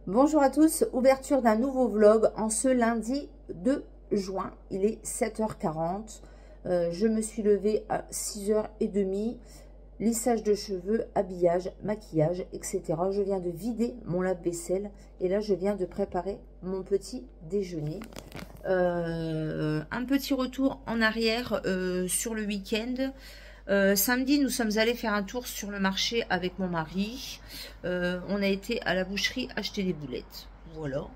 Bonjour à tous, ouverture d'un nouveau vlog en ce lundi 2 juin, il est 7h40, je me suis levée à 6h30, lissage de cheveux, habillage, maquillage, etc. Je viens de vider mon lave-vaisselle et là je viens de préparer mon petit déjeuner. Un petit retour en arrière sur le week-end. Samedi, nous sommes allés faire un tour sur le marché avec mon mari. On a été à la boucherie acheter des boulettes. Voilà.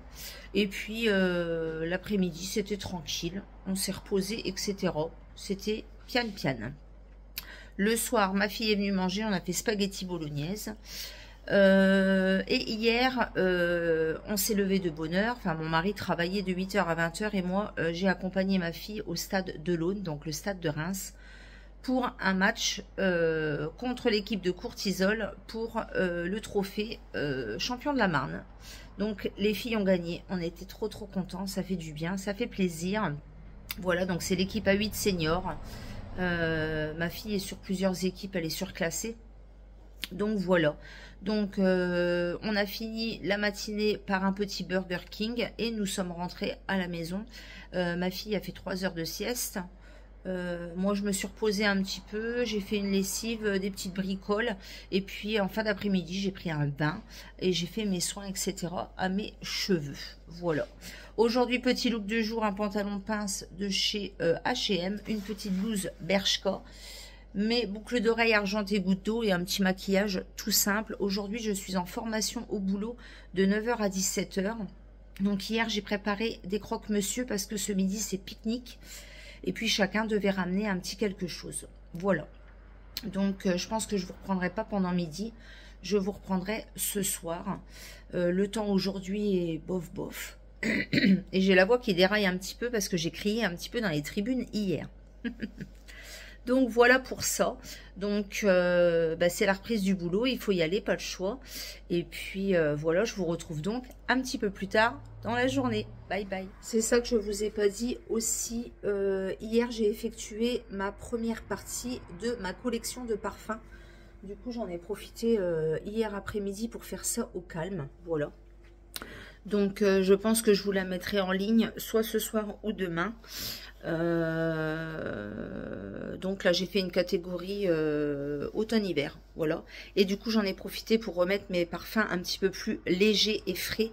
Et puis, l'après-midi, c'était tranquille. On s'est reposé, etc. C'était pian. Le soir, ma fille est venue manger. On a fait spaghetti bolognaise. Et hier, on s'est levé de bonne heure. Enfin, mon mari travaillait de 8h à 20h. Et moi, j'ai accompagné ma fille au stade de l'Aune, donc le stade de Reims, pour un match contre l'équipe de Courtisol pour le trophée champion de la Marne. Donc les filles ont gagné, on était trop contents, ça fait du bien, ça fait plaisir. Voilà, donc c'est l'équipe A8 senior. Ma fille est sur plusieurs équipes, elle est surclassée. Donc voilà, donc on a fini la matinée par un petit Burger King et nous sommes rentrés à la maison. Ma fille a fait 3 heures de sieste. Moi je me suis reposée un petit peu, j'ai fait une lessive, des petites bricoles et puis en fin d'après-midi j'ai pris un bain et j'ai fait mes soins, etc. à mes cheveux. Voilà, aujourd'hui petit look de jour, un pantalon pince de chez H&M, une petite blouse Bershka, mes boucles d'oreilles argentées gouttes d'eau et un petit maquillage tout simple. Aujourd'hui je suis en formation au boulot de 9h à 17h. Donc hier j'ai préparé des croque-monsieur parce que ce midi c'est pique-nique. Et puis chacun devait ramener un petit quelque chose. Voilà. Donc je pense que je ne vous reprendrai pas pendant midi. Je vous reprendrai ce soir. Le temps aujourd'hui est bof. Et j'ai la voix qui déraille un petit peu parce que j'ai crié un petit peu dans les tribunes hier. Donc voilà pour ça. Donc c'est la reprise du boulot, il faut y aller, pas le choix. Et puis voilà, je vous retrouve donc un petit peu plus tard dans la journée. Bye bye. C'est ça que je vous ai pas dit aussi. Hier j'ai effectué ma première partie de ma collection de parfums. Du coup j'en ai profité hier après-midi pour faire ça au calme. Voilà. Donc je pense que je vous la mettrai en ligne soit ce soir ou demain. Donc là j'ai fait une catégorie automne-hiver, voilà, et du coup j'en ai profité pour remettre mes parfums un petit peu plus légers et frais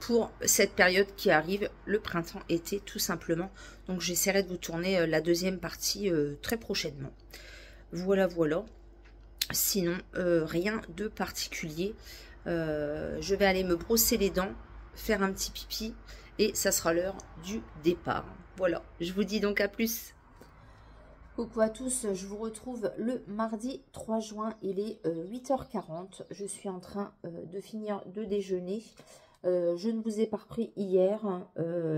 pour cette période qui arrive, le printemps-été tout simplement. Donc j'essaierai de vous tourner la deuxième partie très prochainement. Voilà, sinon rien de particulier. Je vais aller me brosser les dents, faire un petit pipi et ça sera l'heure du départ. Voilà, je vous dis donc à plus. Coucou à tous, je vous retrouve le mardi 3 juin, il est 8h40. Je suis en train de finir de déjeuner. Je ne vous ai pas repris hier,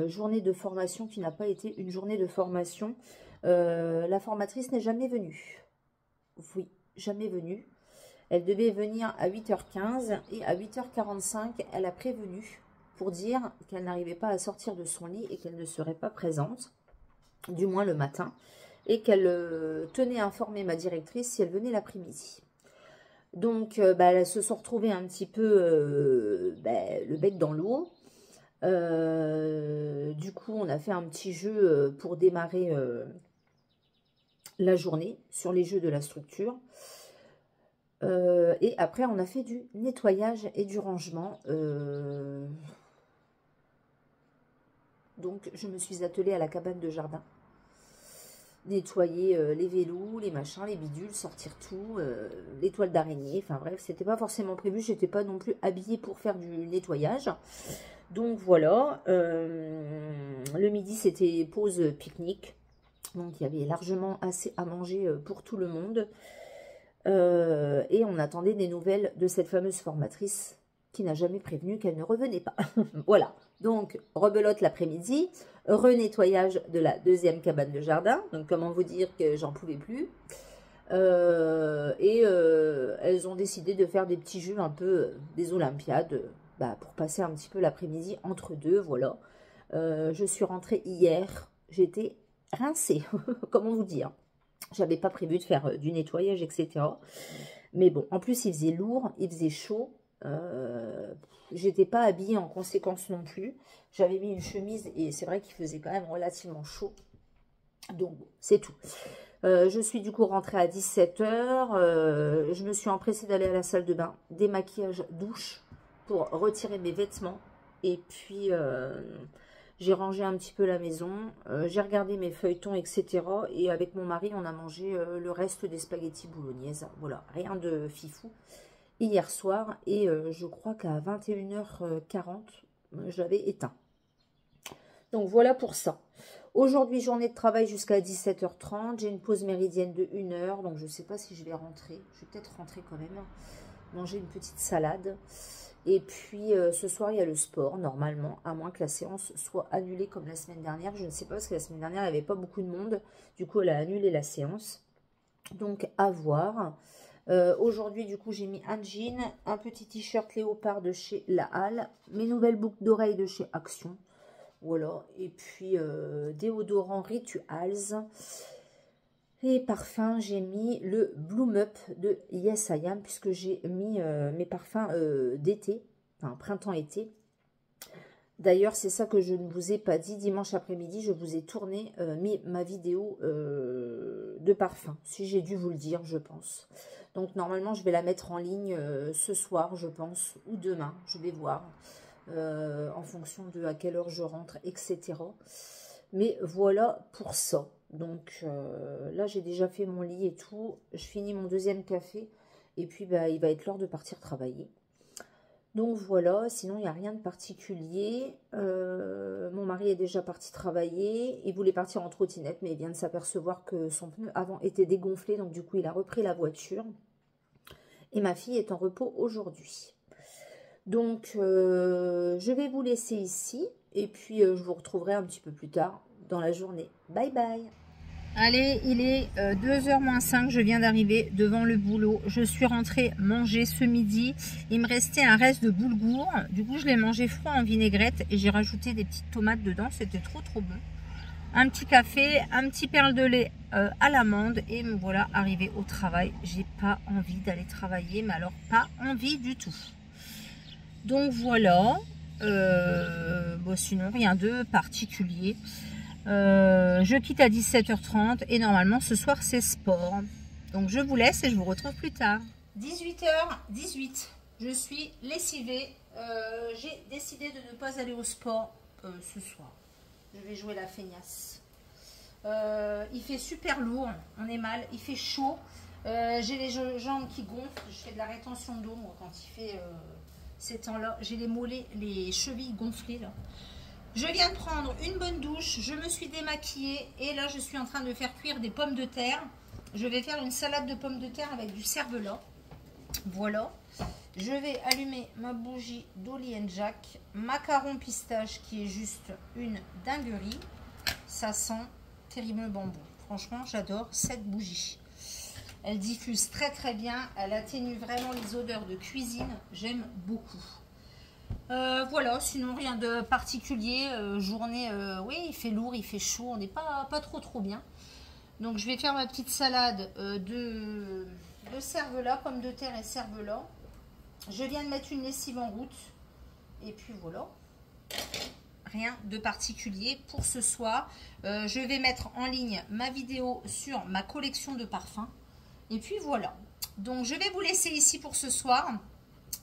journée de formation qui n'a pas été une journée de formation. La formatrice n'est jamais venue. Oui, jamais venue. Elle devait venir à 8h15 et à 8h45, elle a prévenu pour dire qu'elle n'arrivait pas à sortir de son lit et qu'elle ne serait pas présente, du moins le matin, et qu'elle tenait à informer ma directrice si elle venait l'après-midi. Donc, elles se sont retrouvées un petit peu le bec dans l'eau. Du coup, on a fait un petit jeu pour démarrer la journée sur les jeux de la structure. Et après, on a fait du nettoyage et du rangement. Donc, je me suis attelée à la cabane de jardin. Nettoyer les vélos, les machins, les bidules, sortir tout, les toiles d'araignée. Enfin bref, c'était pas forcément prévu. J'étais pas non plus habillée pour faire du nettoyage. Donc voilà. Le midi, c'était pause pique-nique. Donc, il y avait largement assez à manger pour tout le monde. Et on attendait des nouvelles de cette fameuse formatrice qui n'a jamais prévenu qu'elle ne revenait pas. Voilà, donc rebelote l'après-midi, renettoyage de la deuxième cabane de jardin, donc comment vous dire que j'en pouvais plus. Elles ont décidé de faire des petits jeux un peu des Olympiades, pour passer un petit peu l'après-midi entre deux, voilà. Je suis rentrée hier, j'étais rincée, comment vous dire. J'avais pas prévu de faire du nettoyage, etc. Mais bon, en plus, il faisait lourd, il faisait chaud. J'étais pas habillée en conséquence non plus. J'avais mis une chemise et c'est vrai qu'il faisait quand même relativement chaud. Donc, c'est tout. Je suis du coup rentrée à 17 h. Je me suis empressée d'aller à la salle de bain, démaquillage, douche pour retirer mes vêtements. Et puis, j'ai rangé un petit peu la maison. J'ai regardé mes feuilletons, etc. Et avec mon mari, on a mangé le reste des spaghettis bolognaises. Voilà, rien de fifou. Hier soir, et je crois qu'à 21 h 40, je l'avais éteint. Donc voilà pour ça. Aujourd'hui, journée de travail jusqu'à 17 h 30. J'ai une pause méridienne de 1 heure. Donc je ne sais pas si je vais rentrer. Je vais peut-être rentrer quand même. Manger une petite salade. Et puis ce soir, il y a le sport, normalement. À moins que la séance soit annulée comme la semaine dernière. Je ne sais pas parce que la semaine dernière, il n'y avait pas beaucoup de monde. Du coup, elle a annulé la séance. Donc à voir. Aujourd'hui, du coup, j'ai mis un jean, un petit t-shirt léopard de chez La Halle, mes nouvelles boucles d'oreilles de chez Action. Voilà, et puis déodorant Rituals. Et parfum, j'ai mis le Bloom Up de Yes I Am, puisque j'ai mis mes parfums d'été, enfin printemps-été. D'ailleurs, c'est ça que je ne vous ai pas dit. Dimanche après-midi, je vous ai tourné ma vidéo de parfum. Si j'ai dû vous le dire, je pense. Donc, normalement, je vais la mettre en ligne ce soir, je pense, ou demain. Je vais voir en fonction de à quelle heure je rentre, etc. Mais voilà pour ça. Donc, là, j'ai déjà fait mon lit et tout. Je finis mon deuxième café. Et puis, bah, il va être l'heure de partir travailler. Donc voilà, sinon il n'y a rien de particulier. Mon mari est déjà parti travailler. Il voulait partir en trottinette, mais il vient de s'apercevoir que son pneu avant était dégonflé. Donc du coup, il a repris la voiture. Et ma fille est en repos aujourd'hui. Donc, je vais vous laisser ici. Et puis, je vous retrouverai un petit peu plus tard dans la journée. Bye bye. Allez, il est 2 h moins 5, je viens d'arriver devant le boulot. Je suis rentrée manger ce midi. Il me restait un reste de boulgour. Du coup, je l'ai mangé froid en vinaigrette et j'ai rajouté des petites tomates dedans. C'était trop bon. Un petit café, un petit perle de lait à l'amande et me voilà arrivée au travail. J'ai pas envie d'aller travailler, mais alors pas envie du tout. Donc voilà. Bon, sinon, rien de particulier. Je quitte à 17 h 30 et normalement ce soir c'est sport. Donc je vous laisse et je vous retrouve plus tard. 18 h 18, je suis lessivée. J'ai décidé de ne pas aller au sport ce soir. Je vais jouer la feignasse. Il fait super lourd, on est mal, il fait chaud. J'ai les jambes qui gonflent, je fais de la rétention d'eau quand il fait ces temps-là. J'ai les mollets, les chevilles gonflées là. Je viens de prendre une bonne douche, je me suis démaquillée et là je suis en train de faire cuire des pommes de terre. Je vais faire une salade de pommes de terre avec du cervelas. Voilà. Je vais allumer ma bougie d'Oli & Jack. Macaron pistache qui est juste une dinguerie. Ça sent terriblement bon. Franchement, j'adore cette bougie. Elle diffuse très bien. Elle atténue vraiment les odeurs de cuisine. J'aime beaucoup. Voilà, sinon rien de particulier. Journée, oui, il fait lourd, il fait chaud, on n'est pas trop bien. Donc je vais faire ma petite salade de cervelas, pommes de terre et cervelas. Je viens de mettre une lessive en route. Et puis voilà. Rien de particulier pour ce soir. Je vais mettre en ligne ma vidéo sur ma collection de parfums. Et puis voilà. Donc je vais vous laisser ici pour ce soir.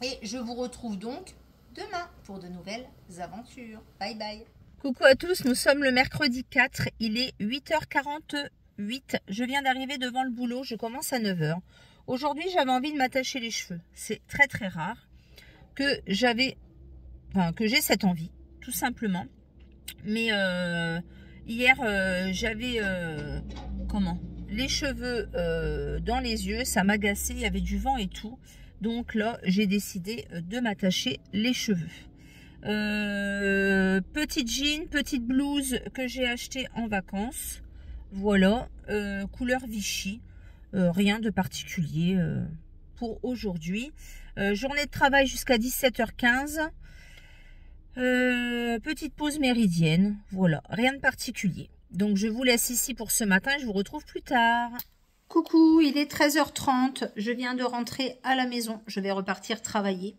Et je vous retrouve donc demain pour de nouvelles aventures. Bye bye. Coucou à tous, nous sommes le mercredi 4, il est 8 h 48. Je viens d'arriver devant le boulot, je commence à 9 h. Aujourd'hui, j'avais envie de m'attacher les cheveux. C'est très rare que j'ai cette envie, tout simplement. Mais hier, j'avais les cheveux dans les yeux, ça m'agaçait, il y avait du vent et tout. Donc là, j'ai décidé de m'attacher les cheveux. Petite jean, petite blouse que j'ai acheté en vacances. Voilà, couleur Vichy. Rien de particulier pour aujourd'hui. Journée de travail jusqu'à 17 h 15. Petite pause méridienne. Voilà, rien de particulier. Donc je vous laisse ici pour ce matin et je vous retrouve plus tard. Coucou, il est 13h30, je viens de rentrer à la maison, je vais repartir travailler.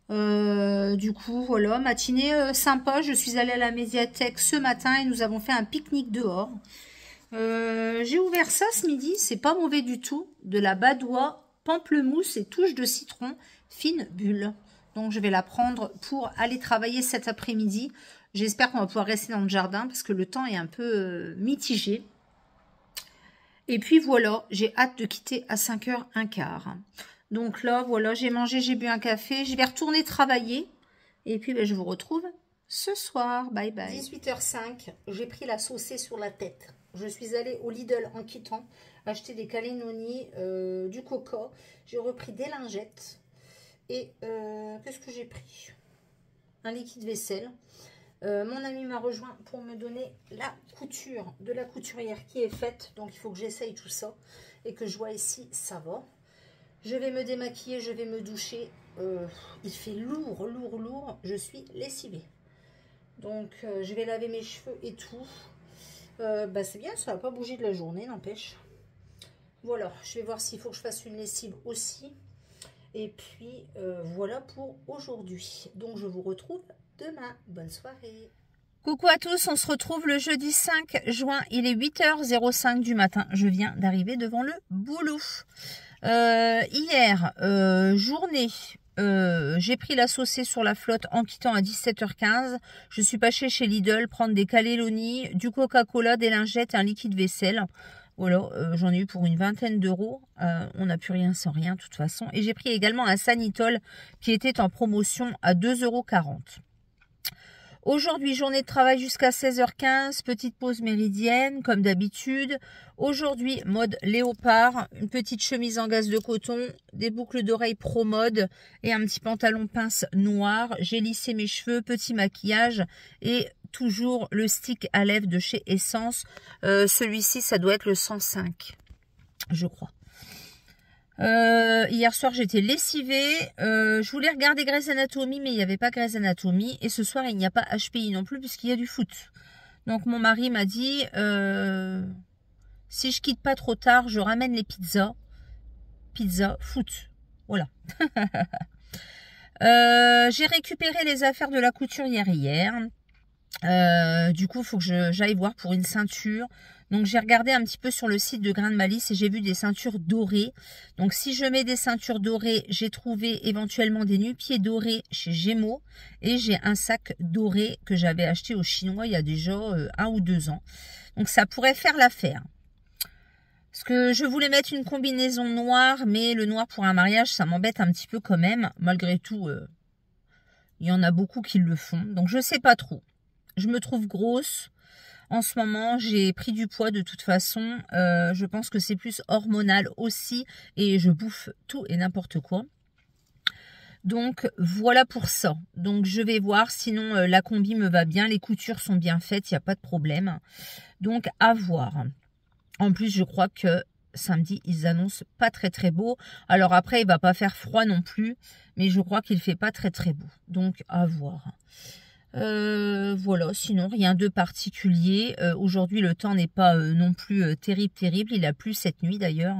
Du coup, voilà, matinée sympa, je suis allée à la médiathèque ce matin et nous avons fait un pique-nique dehors. J'ai ouvert ça ce midi, c'est pas mauvais du tout, de la badoie, pamplemousse et touche de citron, fine bulle. Donc je vais la prendre pour aller travailler cet après-midi. J'espère qu'on va pouvoir rester dans le jardin parce que le temps est un peu mitigé. Et puis voilà, j'ai hâte de quitter à 5h15. Donc là, voilà, j'ai mangé, j'ai bu un café. Je vais retourner travailler. Et puis, ben, je vous retrouve ce soir. Bye bye. 18h05, j'ai pris la saucée sur la tête. Je suis allée au Lidl en quittant, acheter des cannelloni, du coca. J'ai repris des lingettes. Et qu'est-ce que j'ai pris? Un liquide vaisselle. Mon ami m'a rejoint pour me donner la couture de la couturière qui est faite. Donc, il faut que j'essaye tout ça et que je vois ici, ça va. Je vais me démaquiller, je vais me doucher. Il fait lourd, lourd, lourd. Je suis lessivée. Donc, je vais laver mes cheveux et tout. Bah, c'est bien, ça va pas bouger de la journée, n'empêche. Voilà, je vais voir s'il faut que je fasse une lessive aussi. Et puis, voilà pour aujourd'hui. Donc, je vous retrouve demain. Bonne soirée. Coucou à tous, on se retrouve le jeudi 5 juin. Il est 8h05 du matin. Je viens d'arriver devant le boulot. Hier, journée, j'ai pris la saucée sur la flotte en quittant à 17h15. Je suis passée chez Lidl prendre des cannelloni, du Coca-Cola, des lingettes et un liquide vaisselle. Voilà, j'en ai eu pour une vingtaine d'euros. On n'a plus rien sans rien de toute façon. Et j'ai pris également un Sanitol qui était en promotion à 2,40 €. Aujourd'hui, journée de travail jusqu'à 16h15, petite pause méridienne, comme d'habitude. Aujourd'hui, mode léopard, une petite chemise en gaze de coton, des boucles d'oreilles pro mode et un petit pantalon pince noir. J'ai lissé mes cheveux, petit maquillage et toujours le stick à lèvres de chez Essence. Celui-ci, ça doit être le 105, je crois. Hier soir j'étais lessivée, je voulais regarder Grey's Anatomy mais il n'y avait pas Grey's Anatomy et ce soir il n'y a pas HPI non plus puisqu'il y a du foot. Donc mon mari m'a dit si je quitte pas trop tard je ramène les pizzas, foot, voilà. J'ai récupéré les affaires de la couturière hier. Du coup il faut que j'aille voir pour une ceinture. Donc j'ai regardé un petit peu sur le site de Grain de Malice et j'ai vu des ceintures dorées. Donc si je mets des ceintures dorées, j'ai trouvé éventuellement des nu-pieds dorés chez Gémeaux. Et j'ai un sac doré que j'avais acheté au Chinois il y a déjà 1 ou 2 ans. Donc ça pourrait faire l'affaire. Parce que je voulais mettre une combinaison noire, mais le noir pour un mariage, ça m'embête un petit peu quand même. Malgré tout, il y en a beaucoup qui le font. Donc je sais pas trop. Je me trouve grosse. En ce moment, j'ai pris du poids de toute façon. Je pense que c'est plus hormonal aussi. Et je bouffe tout et n'importe quoi. Donc, voilà pour ça. Donc, je vais voir. Sinon, la combi me va bien. Les coutures sont bien faites. Il n'y a pas de problème. Donc, à voir. En plus, je crois que samedi, ils annoncent pas très très beau. Alors après, il va pas faire froid non plus. Mais je crois qu'il fait pas très très beau. Donc, à voir. Voilà, sinon rien de particulier. Aujourd'hui le temps n'est pas non plus terrible, il a plu cette nuit d'ailleurs,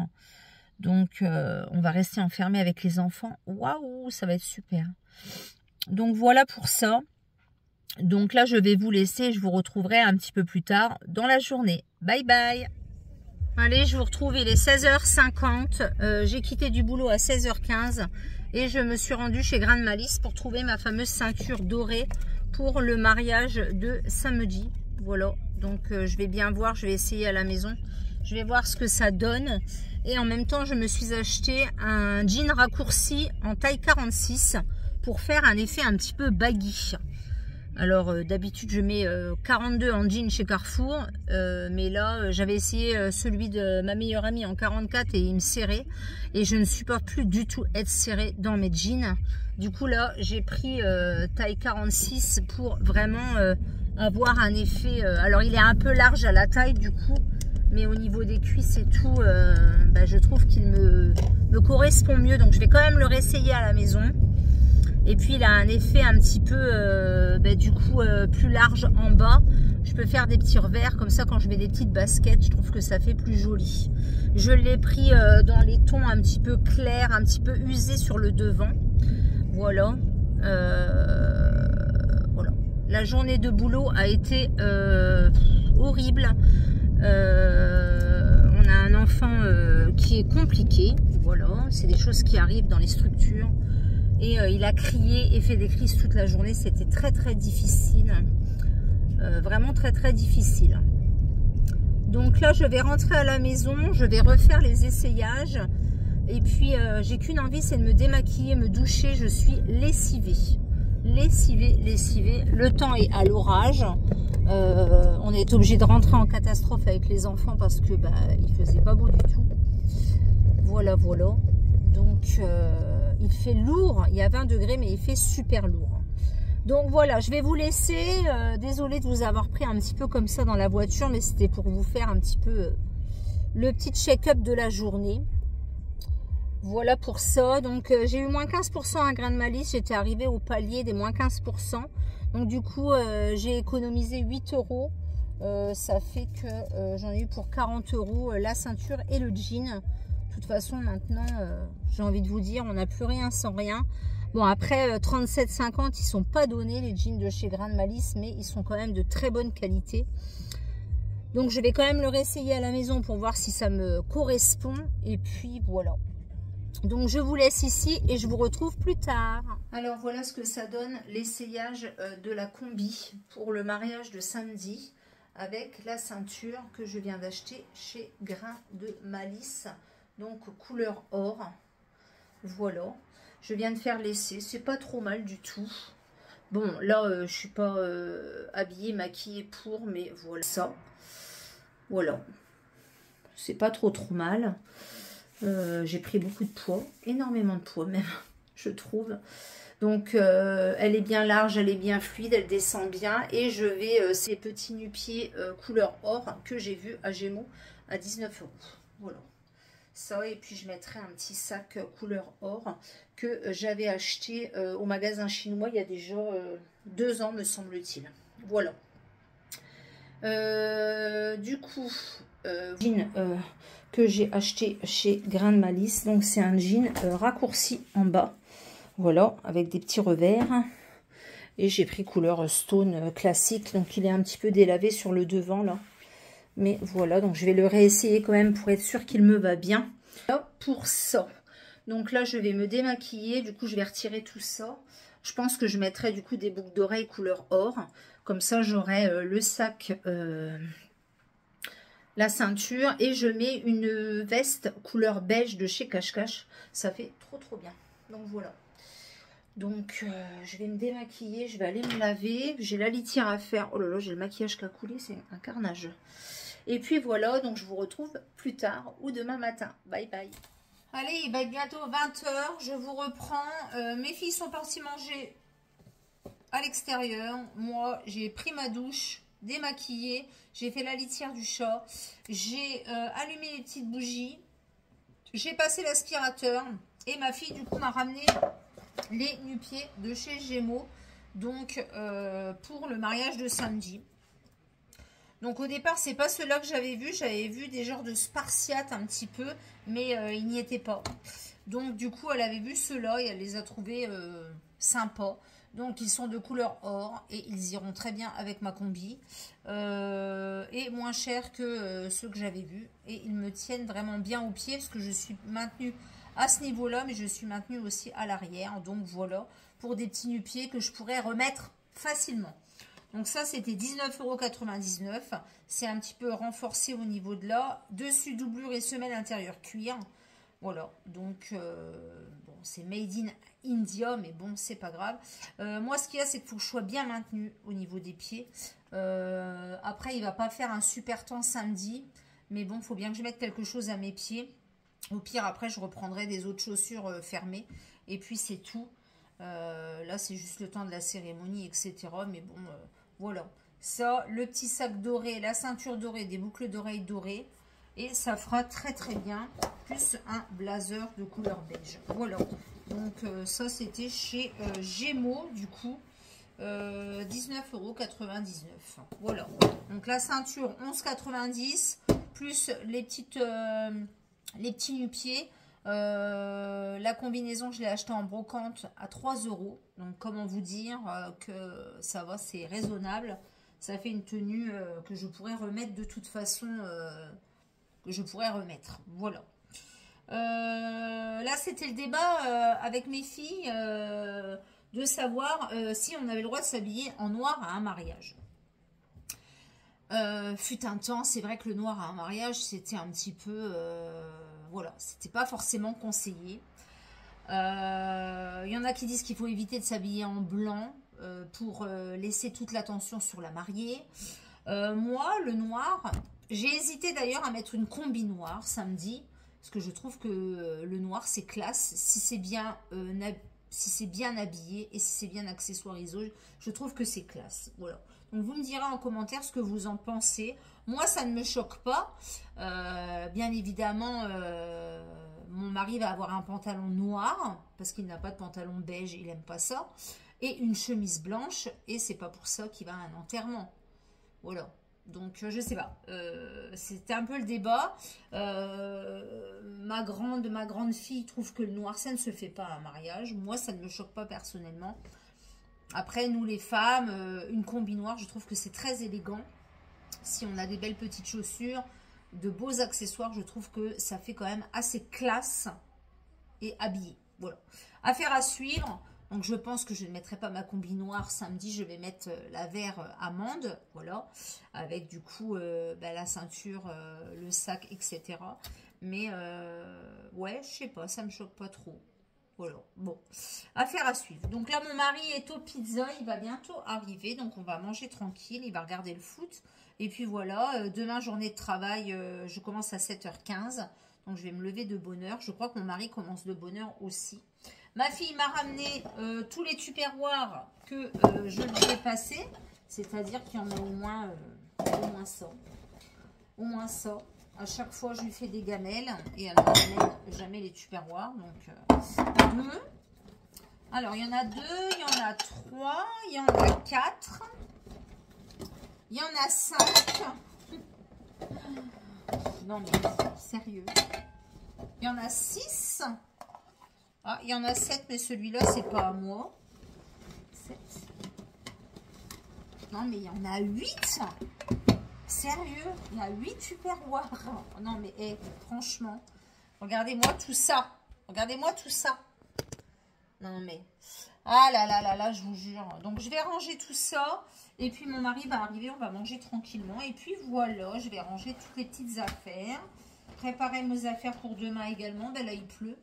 donc on va rester enfermé avec les enfants. Waouh, ça va être super. Donc voilà pour ça. Donc là je vais vous laisser, je vous retrouverai un petit peu plus tard dans la journée. Bye bye. Allez, je vous retrouve, il est 16h50, j'ai quitté du boulot à 16h15 et je me suis rendue chez Grain de Malice pour trouver ma fameuse ceinture dorée pour le mariage de samedi. Voilà, donc je vais bien voir, je vais essayer à la maison, je vais voir ce que ça donne. Et en même temps, je me suis acheté un jean raccourci en taille 46 pour faire un effet un petit peu baggy. Alors d'habitude je mets 42 en jean chez Carrefour, mais là j'avais essayé celui de ma meilleure amie en 44 et il me serrait. Et je ne supporte plus du tout être serré dans mes jeans. Du coup là j'ai pris taille 46 pour vraiment avoir un effet... alors il est un peu large à la taille du coup, mais au niveau des cuisses et tout, je trouve qu'il me correspond mieux. Donc je vais quand même le réessayer à la maison. Et puis il a un effet un petit peu du coup plus large en bas. Je peux faire des petits revers comme ça quand je mets des petites baskets. Je trouve que ça fait plus joli. Je l'ai pris dans les tons un petit peu clairs, un petit peu usés sur le devant. Voilà. Voilà. La journée de boulot a été horrible. On a un enfant qui est compliqué. Voilà. C'est des choses qui arrivent dans les structures. Et il a crié et fait des crises toute la journée. C'était très très difficile. Vraiment très très difficile. Donc là je vais rentrer à la maison, je vais refaire les essayages et puis j'ai qu'une envie, c'est de me démaquiller, me doucher. Je suis lessivée, lessivée. Le temps est à l'orage, on est obligé de rentrer en catastrophe avec les enfants parce que il faisait pas beau du tout. Voilà. Donc il fait lourd, il y a 20 degrés mais il fait super lourd. Donc voilà, je vais vous laisser. Désolée de vous avoir pris un petit peu comme ça dans la voiture, mais c'était pour vous faire un petit peu le petit check-up de la journée. Voilà pour ça. Donc j'ai eu moins 15% à grain de malice. J'étais arrivée au palier des moins 15%. Donc du coup, j'ai économisé 8 €. Ça fait que j'en ai eu pour 40 € la ceinture et le jean. De toute façon, maintenant, j'ai envie de vous dire, on n'a plus rien sans rien. Bon, après 37,50, ils sont pas donnés les jeans de chez Grain de Malice, mais ils sont quand même de très bonne qualité. Donc je vais quand même le réessayer à la maison pour voir si ça me correspond. Et puis voilà. Donc je vous laisse ici et je vous retrouve plus tard. Alors voilà ce que ça donne, l'essayage de la combi pour le mariage de samedi avec la ceinture que je viens d'acheter chez Grain de Malice. Donc couleur or. Voilà. Je viens de faire l'essai, c'est pas trop mal du tout. Bon, là, je suis pas habillée, maquillée pour, mais voilà ça. Voilà. C'est pas trop mal. J'ai pris beaucoup de poids, énormément de poids même, je trouve. Donc, elle est bien large, elle est bien fluide, elle descend bien. Et je vais, ces petits nu-pieds couleur or que j'ai vu à Gémeaux à 19 €. Voilà. Ça, et puis je mettrai un petit sac couleur or que j'avais acheté au magasin chinois il y a déjà 2 ans me semble-t-il. Voilà. Du coup, jean que j'ai acheté chez Grain de Malice. Donc c'est un jean raccourci en bas. Voilà, avec des petits revers. Et j'ai pris couleur stone classique. Donc il est un petit peu délavé sur le devant là. Mais voilà, donc je vais le réessayer quand même pour être sûr qu'il me va bien. Pour ça. Donc là, je vais me démaquiller. Du coup, je vais retirer tout ça. Je pense que je mettrai du coup des boucles d'oreilles couleur or. Comme ça, j'aurai le sac, la ceinture. Et je mets une veste couleur beige de chez Cache Cache. Ça fait trop bien. Donc voilà. Donc, je vais me démaquiller. Je vais aller me laver. J'ai la litière à faire. Oh là là, j'ai le maquillage qui a coulé. C'est un carnage. Et puis voilà, donc je vous retrouve plus tard ou demain matin. Bye bye. Allez, il va être bientôt 20 h. Je vous reprends. Mes filles sont parties manger à l'extérieur. Moi, j'ai pris ma douche, démaquillée. J'ai fait la litière du chat. J'ai allumé les petites bougies. J'ai passé l'aspirateur. Et ma fille, du coup, m'a ramené les nu-pieds de chez Gémeaux. Donc, pour le mariage de samedi. Donc au départ, c'est pas ceux-là que j'avais vu des genres de spartiates un petit peu, mais ils n'y étaient pas. Donc du coup, elle avait vu ceux-là et elle les a trouvés sympas. Donc ils sont de couleur or et ils iront très bien avec ma combi. Et moins cher que ceux que j'avais vus. Et ils me tiennent vraiment bien aux pieds parce que je suis maintenue à ce niveau-là, mais je suis maintenue aussi à l'arrière. Donc voilà, pour des petits nu-pieds que je pourrais remettre facilement. Donc ça, c'était 19,99 €. C'est un petit peu renforcé au niveau de là. Dessus, doublure et semelle intérieure cuir. Voilà, donc bon, c'est made in India, mais bon, c'est pas grave. Moi, ce qu'il y a, c'est qu'il faut que je sois bien maintenue au niveau des pieds. Après, il va pas faire un super temps samedi. Mais bon, il faut bien que je mette quelque chose à mes pieds. Au pire, après, je reprendrai des autres chaussures fermées. Et puis, c'est tout. Là, c'est juste le temps de la cérémonie, etc. Mais bon... voilà, ça, le petit sac doré, la ceinture dorée, des boucles d'oreilles dorées. Et ça fera très bien, plus un blazer de couleur beige. Voilà, donc ça c'était chez Gémeaux du coup. 19,99 €. Voilà. Donc la ceinture 11,90 € plus les petits nu-pieds. La combinaison, je l'ai acheté en brocante à 3 €. Donc comment vous dire que ça va, c'est raisonnable. Ça fait une tenue que je pourrais remettre de toute façon, que je pourrais remettre. Voilà. Là, c'était le débat avec mes filles de savoir si on avait le droit de s'habiller en noir à un mariage. Fut un temps, c'est vrai que le noir à un mariage, c'était un petit peu... voilà, c'était pas forcément conseillé. Il y en a qui disent qu'il faut éviter de s'habiller en blanc pour laisser toute l'attention sur la mariée. Moi, le noir, j'ai hésité d'ailleurs à mettre une combi noire samedi, parce que je trouve que le noir, c'est classe. Si c'est bien, habillé et si c'est bien accessoirisé, je trouve que c'est classe. Voilà. Donc, vous me direz en commentaire ce que vous en pensez. Moi, ça ne me choque pas. Bien évidemment, mon mari va avoir un pantalon noir, parce qu'il n'a pas de pantalon beige, il n'aime pas ça. Et une chemise blanche, et c'est pas pour ça qu'il va à un enterrement. Voilà. Donc, je sais pas. C'était un peu le débat. Ma grande fille trouve que le noir, ça ne se fait pas à un mariage. Moi, ça ne me choque pas personnellement. Après, nous les femmes, une combi noire, je trouve que c'est très élégant. Si on a des belles petites chaussures, de beaux accessoires, je trouve que ça fait quand même assez classe et habillé. Voilà. Affaire à suivre. Donc, je pense que je ne mettrai pas ma combi noire samedi. Je vais mettre la vert amande. Voilà. Avec du coup la ceinture, le sac, etc. Mais ouais, je sais pas. Ça me choque pas trop. Voilà. Bon. Affaire à suivre. Donc là, mon mari est au pizza. Il va bientôt arriver. Donc, on va manger tranquille. Il va regarder le foot. Et puis voilà. Demain, journée de travail. Je commence à 7h15. Donc, je vais me lever de bonne heure. Je crois que mon mari commence de bonne heure aussi. Ma fille m'a ramené tous les tupperwares que je lui ai passés. C'est-à-dire qu'il y en a au moins ça. Au moins ça. À chaque fois, je lui fais des gamelles. Et elle n'amène jamais les tupperwares. Donc, alors, il y en a 2, il y en a 3, il y en a 4. Il y en a 5. Non, mais sérieux. Il y en a 6. Ah, il y en a 7, mais celui-là, c'est pas à moi. 7. Non, mais il y en a 8. Sérieux, il y a 8 tupperwares. Non, mais franchement, regardez-moi tout ça. Regardez-moi tout ça. Non, mais... Ah là là là là, je vous jure. Donc, je vais ranger tout ça. Et puis, mon mari va arriver, on va manger tranquillement. Et puis, voilà, je vais ranger toutes les petites affaires. Préparer mes affaires pour demain également. Ben là, il pleut.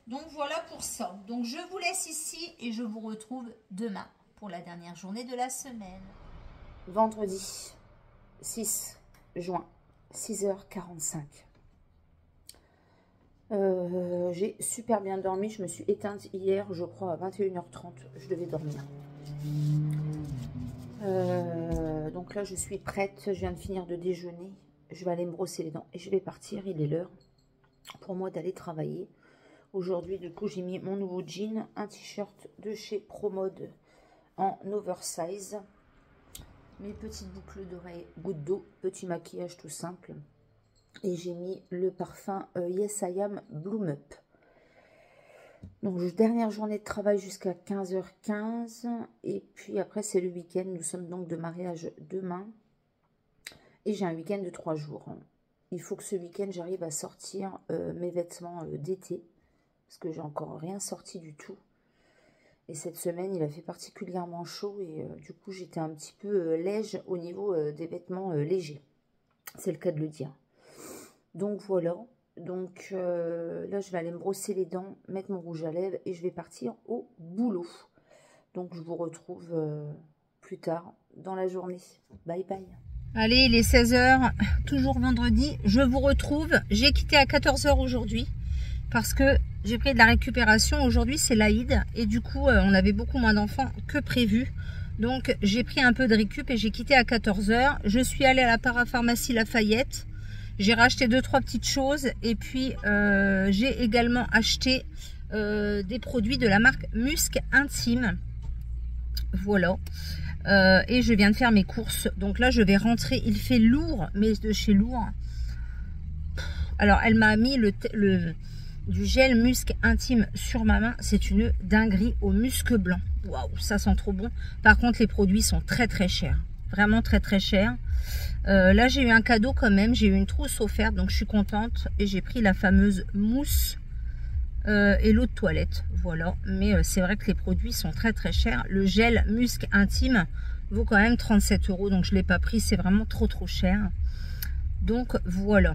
Donc, voilà pour ça. Donc, je vous laisse ici et je vous retrouve demain pour la dernière journée de la semaine. Vendredi 6 juin, 6h45. J'ai super bien dormi. Je me suis éteinte hier, je crois, à 21h30. Je devais dormir. Donc là, je suis prête. Je viens de finir de déjeuner. Je vais aller me brosser les dents et je vais partir. Il est l'heure pour moi d'aller travailler. Aujourd'hui, du coup, j'ai mis mon nouveau jean, un t-shirt de chez ProMode en oversize. Mes petites boucles d'oreilles, gouttes d'eau, petit maquillage tout simple. Et j'ai mis le parfum Yes I Am Bloom Up. Donc, dernière journée de travail jusqu'à 15h15. Et puis après, c'est le week-end. Nous sommes donc de mariage demain. Et j'ai un week-end de 3 jours. Il faut que ce week-end, j'arrive à sortir mes vêtements d'été. Parce que j'ai encore rien sorti du tout. Et cette semaine, il a fait particulièrement chaud. Et du coup, j'étais un petit peu léger au niveau des vêtements légers. C'est le cas de le dire. Donc voilà. Donc là, je vais aller me brosser les dents, mettre mon rouge à lèvres. Et je vais partir au boulot. Donc je vous retrouve plus tard dans la journée. Bye bye. Allez, il est 16h, toujours vendredi. Je vous retrouve. J'ai quitté à 14h aujourd'hui. Parce que j'ai pris de la récupération. Aujourd'hui, c'est l'Aïd. Et du coup, on avait beaucoup moins d'enfants que prévu. Donc, j'ai pris un peu de récup et j'ai quitté à 14h. Je suis allée à la parapharmacie Lafayette. J'ai racheté 2-3 petites choses. Et puis, j'ai également acheté des produits de la marque Musc Intime. Voilà. Et je viens de faire mes courses. Donc là, je vais rentrer. Il fait lourd, mais de chez lourd. Alors, elle m'a mis du gel musc intime sur ma main. C'est une dinguerie au musc blanc. Waouh, ça sent trop bon. Par contre, les produits sont très très chers. Vraiment très très chers. Là, j'ai eu un cadeau quand même. J'ai eu une trousse offerte, donc je suis contente. Et j'ai pris la fameuse mousse et l'eau de toilette. Voilà. Mais c'est vrai que les produits sont très très chers. Le gel musc intime vaut quand même 37 €. Donc, je ne l'ai pas pris. C'est vraiment trop trop cher. Donc, voilà.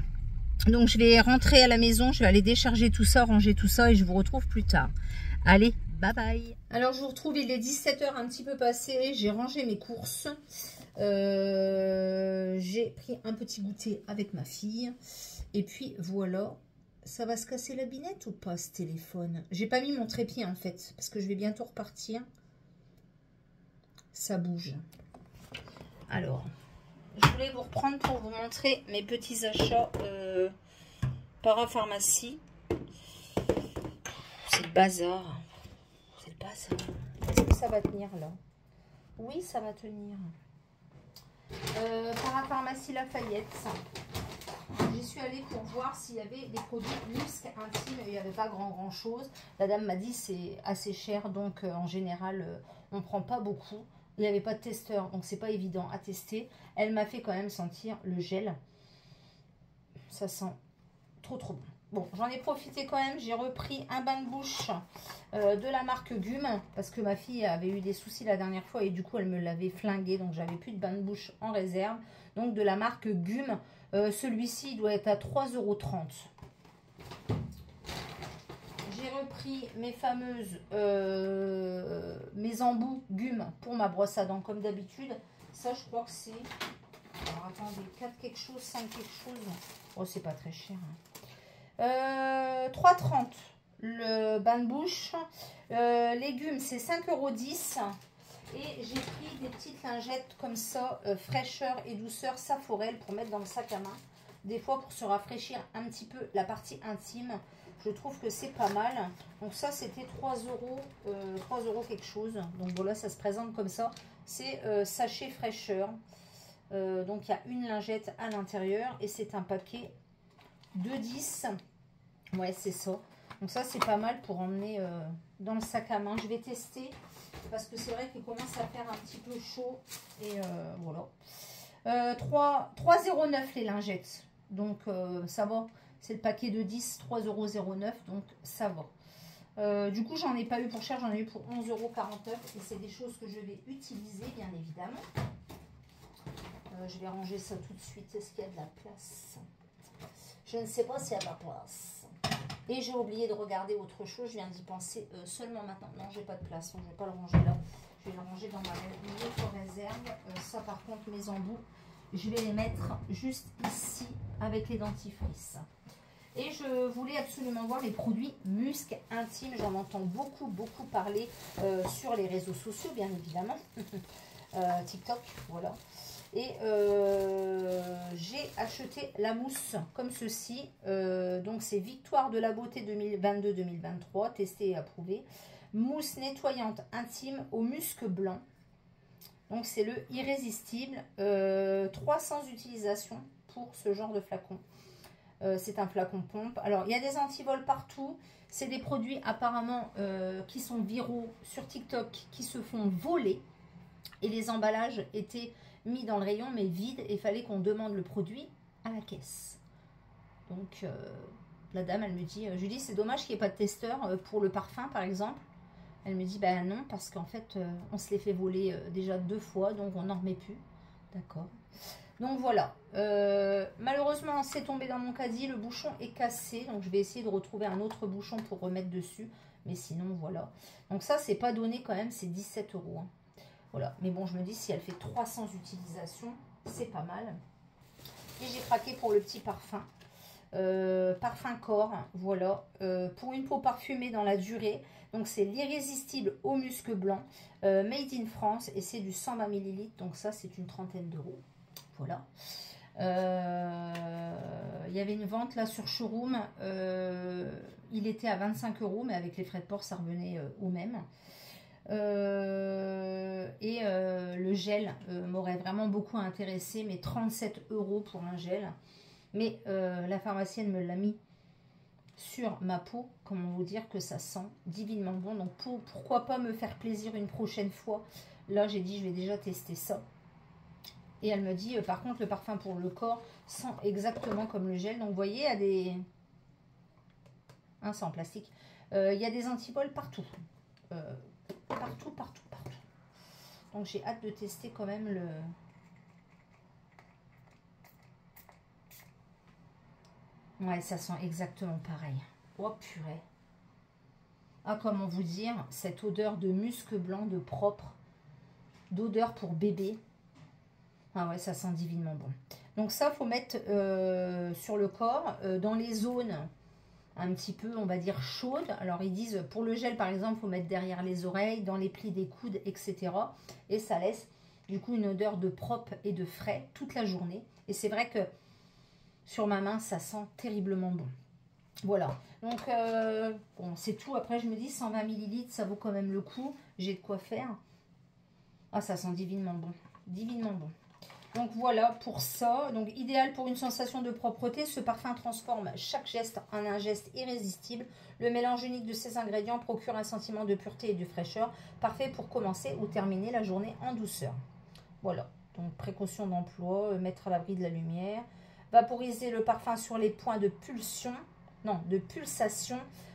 Donc je vais rentrer à la maison, je vais aller décharger tout ça, ranger tout ça et je vous retrouve plus tard. Allez, bye bye. Alors je vous retrouve, il est 17 h un petit peu passé, j'ai rangé mes courses. J'ai pris un petit goûter avec ma fille. Et puis voilà, ça va se casser la binette ou pas ce téléphone? J'ai pas mis mon trépied en fait, parce que je vais bientôt repartir. Ça bouge. Alors... je voulais vous reprendre pour vous montrer mes petits achats parapharmacie. C'est le bazar. C'est le bazar. Est-ce que ça va tenir là? Oui, ça va tenir. Parapharmacie Lafayette. J'y suis allée pour voir s'il y avait des produits musc intime. Il n'y avait pas grand chose. La dame m'a dit c'est assez cher, donc en général on ne prend pas beaucoup. Il n'y avait pas de testeur, donc c'est pas évident à tester. Elle m'a fait quand même sentir le gel. Ça sent trop bon. Bon, j'en ai profité quand même. J'ai repris un bain de bouche de la marque Gume, parce que ma fille avait eu des soucis la dernière fois et du coup elle me l'avait flingué, donc j'avais plus de bain de bouche en réserve. Donc de la marque Gume. Celui-ci il doit être à 3,30 €. J'ai repris mes fameuses mes embouts Gume pour ma brosse à dents comme d'habitude. Ça je crois que c'est, alors attendez, 4 quelque chose, 5 quelque chose. Oh c'est pas très cher. 3,30 € le bain de bouche. Légumes c'est 5,10 €. Et j'ai pris des petites lingettes comme ça, fraîcheur et douceur Saforel pour mettre dans le sac à main. Des fois pour se rafraîchir un petit peu la partie intime. Je trouve que c'est pas mal. Donc ça c'était 3 € quelque chose. Donc voilà, ça se présente comme ça. C'est sachet fraîcheur. Donc il y a une lingette à l'intérieur et c'est un paquet de 10. Ouais, c'est ça. Donc ça c'est pas mal pour emmener dans le sac à main. Je vais tester parce que c'est vrai qu'il commence à faire un petit peu chaud. Et voilà. 3,09 € les lingettes. Donc ça va. C'est le paquet de 10, 3,09 €. Donc ça va. Du coup, j'en ai pas eu pour cher. J'en ai eu pour 11,49 €. Et c'est des choses que je vais utiliser, bien évidemment. Je vais ranger ça tout de suite. Est-ce qu'il y a de la place? Je ne sais pas s'il y a de la place. Et j'ai oublié de regarder autre chose. Je viens d'y penser seulement maintenant. Non, j'ai pas de place. Donc, je vais pas le ranger là. Je vais le ranger dans ma autre réserve. Ça, par contre, mes embouts, je vais les mettre juste ici avec les dentifrices. Et je voulais absolument voir les produits musc intime. J'en entends beaucoup parler sur les réseaux sociaux, bien évidemment. TikTok, voilà. Et j'ai acheté la mousse comme ceci. Donc c'est Victoire de la beauté 2022-2023, testée et approuvée. Mousse nettoyante intime au musc blanc. Donc c'est le irrésistible. 300 utilisations pour ce genre de flacon. C'est un flacon pompe. Alors il y a des antivols partout. C'est des produits apparemment qui sont viraux sur TikTok, qui se font voler. Et les emballages étaient mis dans le rayon mais vide, et il fallait qu'on demande le produit à la caisse. Donc la dame elle me dit, je lui dis c'est dommage qu'il n'y ait pas de testeur pour le parfum par exemple. Elle me dit ben non, parce qu'en fait on se les fait voler déjà 2 fois, donc on n'en remet plus. D'accord. Donc voilà, malheureusement c'est tombé dans mon caddie, le bouchon est cassé, donc je vais essayer de retrouver un autre bouchon pour remettre dessus, mais sinon voilà. Donc ça c'est pas donné quand même, c'est 17 €. Hein. Voilà, mais bon, je me dis, si elle fait 300 utilisations, c'est pas mal. Et j'ai craqué pour le petit parfum. Parfum corps, voilà. Pour une peau parfumée dans la durée. Donc, c'est l'irrésistible au musc blanc. Made in France. Et c'est du 120 ml. Donc, ça, c'est une trentaine d'euros. Voilà. Il y avait une vente là sur Showroom. Il était à 25 €, mais avec les frais de port, ça revenait au même. Le gel m'aurait vraiment beaucoup intéressé, mais 37 € pour un gel. Mais la pharmacienne me l'a mis sur ma peau. Comment vous dire que ça sent divinement bon. Donc pourquoi pas me faire plaisir une prochaine fois. Là j'ai dit je vais déjà tester ça. Et elle me dit par contre le parfum pour le corps sent exactement comme le gel. Donc vous voyez, il y a des... c'est en plastique. Il y a des antivols partout. Partout. Donc j'ai hâte de tester quand même le... Ouais, ça sent exactement pareil. Oh purée. Ah, comment vous dire, cette odeur de musc blanc, de propre, d'odeur pour bébé. Ah ouais, ça sent divinement bon. Donc ça, faut mettre sur le corps, dans les zones un petit peu, on va dire, chaudes. Alors ils disent, pour le gel par exemple, faut mettre derrière les oreilles, dans les plis des coudes, etc. Et ça laisse du coup une odeur de propre et de frais toute la journée. Et c'est vrai que sur ma main, ça sent terriblement bon. Voilà. Donc, bon, c'est tout. Après, je me dis, 120 ml, ça vaut quand même le coup. J'ai de quoi faire. Ah, ça sent divinement bon. Divinement bon. Donc, voilà pour ça. Donc, idéal pour une sensation de propreté. Ce parfum transforme chaque geste en un geste irrésistible. Le mélange unique de ces ingrédients procure un sentiment de pureté et de fraîcheur. Parfait pour commencer ou terminer la journée en douceur. Voilà. Donc, précaution d'emploi. Mettre à l'abri de la lumière. Vaporiser le parfum sur les points de pulsation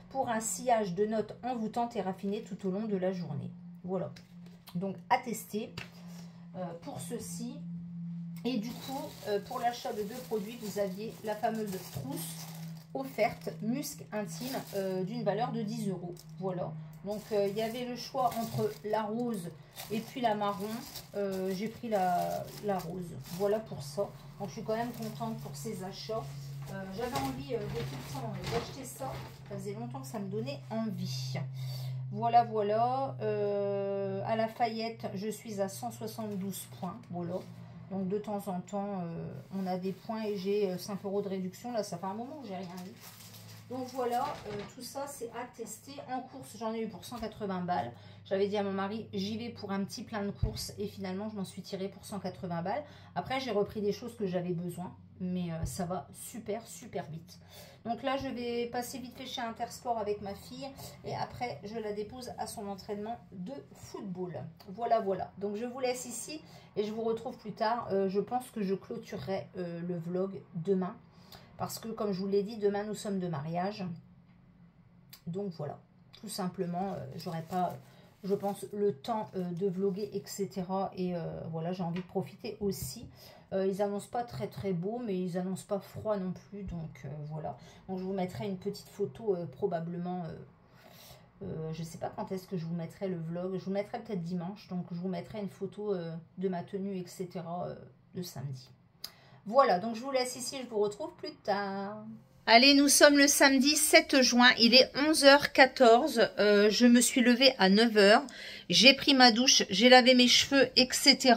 pour un sillage de notes envoûtantes et raffinées tout au long de la journée. Voilà. Donc à tester pour ceci. Et du coup, pour l'achat de 2 produits, vous aviez la fameuse trousse offerte musc intime d'une valeur de 10 €. Voilà. Donc il y avait le choix entre la rose et puis la marron. J'ai pris la rose. Voilà pour ça. Donc je suis quand même contente pour ces achats. J'avais envie de tout le temps d'acheter ça. Ça faisait longtemps que ça me donnait envie. Voilà, voilà. À la Fayette, je suis à 172 points. Voilà. Donc de temps en temps, on a des points et j'ai 5 € de réduction. Là, ça fait un moment que j'ai rien eu. Donc voilà, tout ça c'est à tester. En course, j'en ai eu pour 180 balles. J'avais dit à mon mari, j'y vais pour un petit plein de courses. Et finalement, je m'en suis tirée pour 180 balles. Après, j'ai repris des choses que j'avais besoin. Mais ça va super, super vite. Donc là, je vais passer vite fait chez Intersport avec ma fille. Et après, je la dépose à son entraînement de football. Voilà, voilà. Donc je vous laisse ici. Et je vous retrouve plus tard. Je pense que je clôturerai le vlog demain. Parce que, comme je vous l'ai dit, demain, nous sommes de mariage. Donc, voilà. Tout simplement, j'aurai pas, je pense, le temps de vlogger, etc. Et voilà, j'ai envie de profiter aussi. Ils annoncent pas très, très beau, mais ils annoncent pas froid non plus. Donc, voilà. Donc, je vous mettrai une petite photo, probablement... je sais pas quand est-ce que je vous mettrai le vlog. Je vous mettrai peut-être dimanche. Donc, je vous mettrai une photo de ma tenue, etc. De samedi. Voilà, donc je vous laisse ici, je vous retrouve plus tard. Allez, nous sommes le samedi 7 juin, il est 11h14, je me suis levée à 9h, j'ai pris ma douche, j'ai lavé mes cheveux, etc.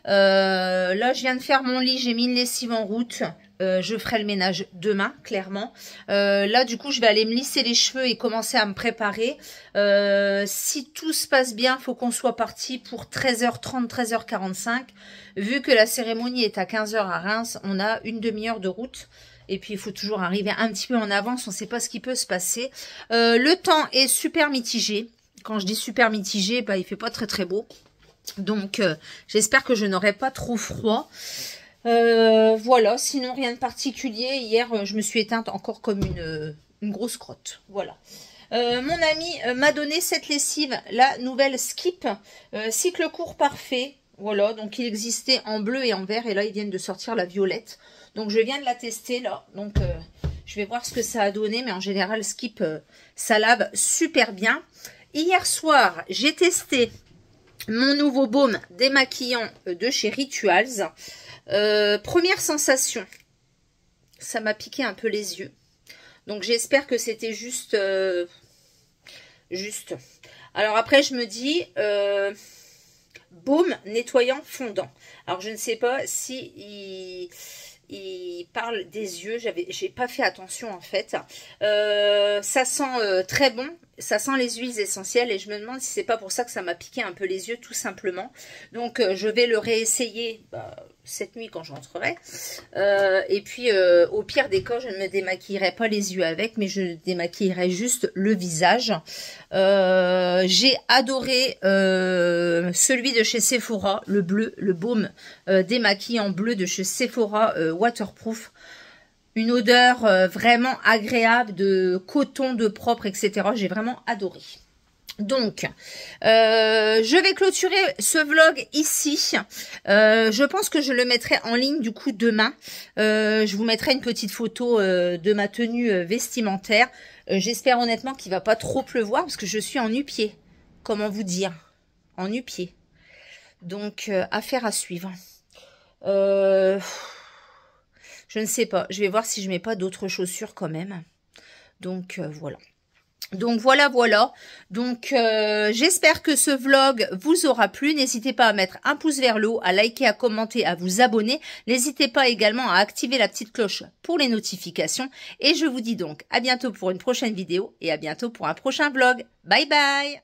Là, je viens de faire mon lit, j'ai mis une lessive en route. Je ferai le ménage demain, clairement. Là, du coup, je vais aller me lisser les cheveux et commencer à me préparer. Si tout se passe bien, il faut qu'on soit parti pour 13h30, 13h45. Vu que la cérémonie est à 15h à Reims, on a une demi-heure de route. Et puis, il faut toujours arriver un petit peu en avance. On ne sait pas ce qui peut se passer. Le temps est super mitigé. Quand je dis super mitigé, bah, il fait pas très, très beau. Donc, j'espère que je n'aurai pas trop froid. Voilà, sinon rien de particulier. Hier, je me suis éteinte encore comme une grosse crotte. Voilà. Mon ami m'a donné cette lessive, la nouvelle Skip, cycle court parfait. Voilà, donc il existait en bleu et en vert. Et là, ils viennent de sortir la violette. Donc, je viens de la tester là. Donc, je vais voir ce que ça a donné. Mais en général, Skip, ça lave super bien. Hier soir, j'ai testé mon nouveau baume démaquillant de chez Rituals. Première sensation, ça m'a piqué un peu les yeux. Donc j'espère que c'était juste. Alors après je me dis baume nettoyant fondant. Alors je ne sais pas si il parle des yeux. J'ai pas fait attention en fait. Ça sent très bon. Ça sent les huiles essentielles et je me demande si c'est pas pour ça que ça m'a piqué un peu les yeux tout simplement. Donc je vais le réessayer cette nuit quand je rentrerai. Et puis au pire des cas, je ne me démaquillerai pas les yeux avec, mais je démaquillerai juste le visage. J'ai adoré celui de chez Sephora, le bleu, le baume démaquillant bleu de chez Sephora waterproof. Une odeur vraiment agréable de coton, de propre, etc. J'ai vraiment adoré. Donc, je vais clôturer ce vlog ici. Je pense que je le mettrai en ligne du coup demain. Je vous mettrai une petite photo de ma tenue vestimentaire. J'espère honnêtement qu'il va pas trop pleuvoir parce que je suis en nu-pied. Comment vous dire? En nu-pied. Donc, affaire à suivre. Je ne sais pas. Je vais voir si je mets pas d'autres chaussures quand même. Donc, voilà. Donc, voilà. Donc, j'espère que ce vlog vous aura plu. N'hésitez pas à mettre un pouce vers le haut, à liker, à commenter, à vous abonner. N'hésitez pas également à activer la petite cloche pour les notifications. Et je vous dis donc à bientôt pour une prochaine vidéo et à bientôt pour un prochain vlog. Bye bye!